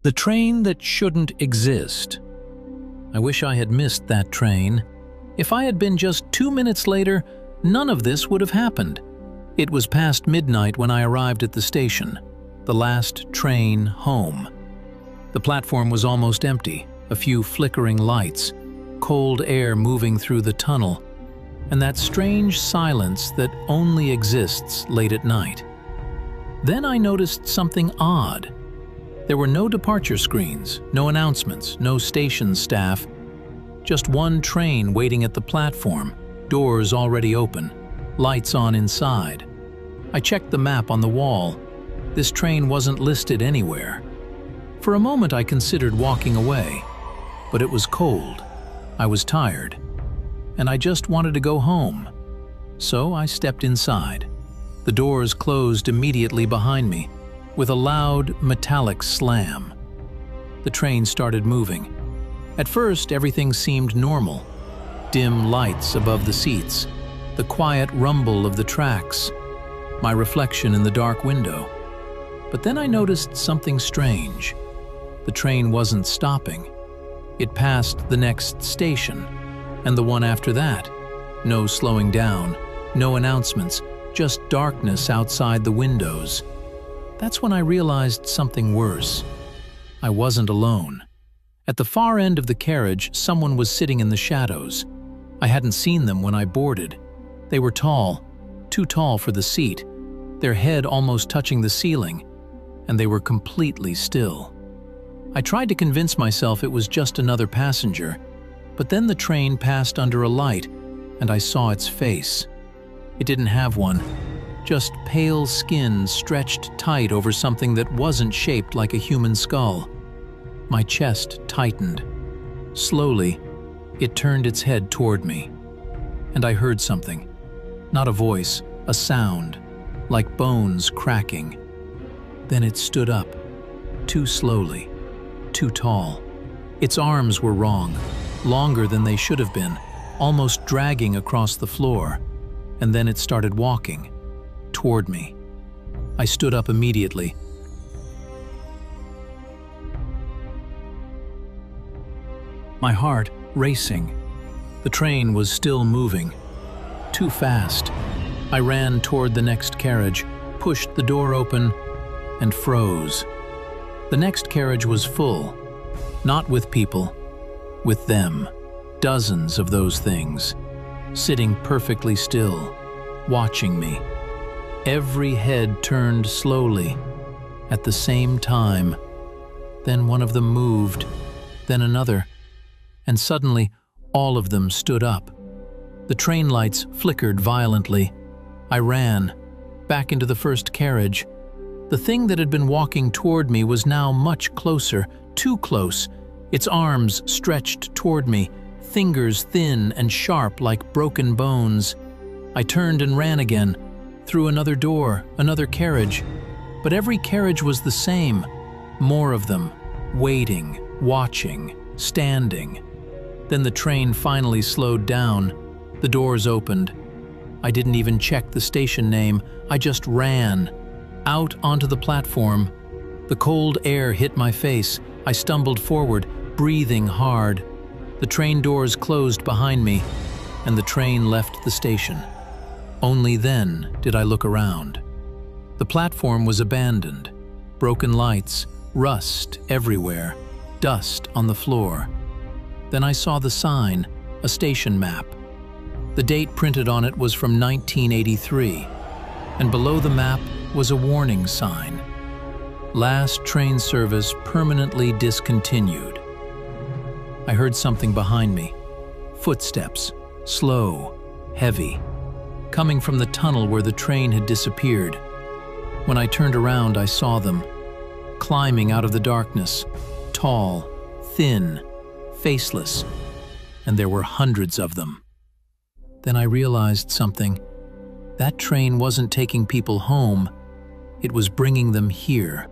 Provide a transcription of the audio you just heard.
The train that shouldn't exist. I wish I had missed that train. If I had been just 2 minutes later, none of this would have happened. It was past midnight when I arrived at the station, the last train home. The platform was almost empty, a few flickering lights, cold air moving through the tunnel, and that strange silence that only exists late at night. Then I noticed something odd. There were no departure screens, no announcements, no station staff. Just one train waiting at the platform, doors already open, lights on inside. I checked the map on the wall. This train wasn't listed anywhere. For a moment I considered walking away, but it was cold. I was tired, and I just wanted to go home. So I stepped inside. The doors closed immediately behind me, with a loud, metallic slam. The train started moving. At first, everything seemed normal. Dim lights above the seats, the quiet rumble of the tracks, my reflection in the dark window. But then I noticed something strange. The train wasn't stopping. It passed the next station, and the one after that. No slowing down, no announcements, just darkness outside the windows. That's when I realized something worse. I wasn't alone. At the far end of the carriage, someone was sitting in the shadows. I hadn't seen them when I boarded. They were tall, too tall for the seat, their head almost touching the ceiling, and they were completely still. I tried to convince myself it was just another passenger, but then the train passed under a light, and I saw its face. It didn't have one. Just pale skin stretched tight over something that wasn't shaped like a human skull. My chest tightened. Slowly, it turned its head toward me. And I heard something. Not a voice, a sound, like bones cracking. Then it stood up, too slowly, too tall. Its arms were wrong, longer than they should have been, almost dragging across the floor. And then it started walking toward me. I stood up immediately. My heart racing. The train was still moving. Too fast. I ran toward the next carriage, pushed the door open, and froze. The next carriage was full. Not with people, with them. Dozens of those things, sitting perfectly still, watching me. Every head turned slowly, at the same time. Then one of them moved, then another, and suddenly all of them stood up. The train lights flickered violently. I ran, back into the first carriage. The thing that had been walking toward me was now much closer, too close, its arms stretched toward me, fingers thin and sharp like broken bones. I turned and ran again, through another door, another carriage. But every carriage was the same. More of them, waiting, watching, standing. Then the train finally slowed down. The doors opened. I didn't even check the station name. I just ran, out onto the platform. The cold air hit my face. I stumbled forward, breathing hard. The train doors closed behind me, and the train left the station. Only then did I look around. The platform was abandoned. Broken lights, rust everywhere, dust on the floor. Then I saw the sign, a station map. The date printed on it was from 1983, and below the map was a warning sign. Last train service permanently discontinued. I heard something behind me. Footsteps, slow, heavy, coming from the tunnel where the train had disappeared. When I turned around, I saw them, climbing out of the darkness, tall, thin, faceless, and there were hundreds of them. Then I realized something. That train wasn't taking people home, it was bringing them here.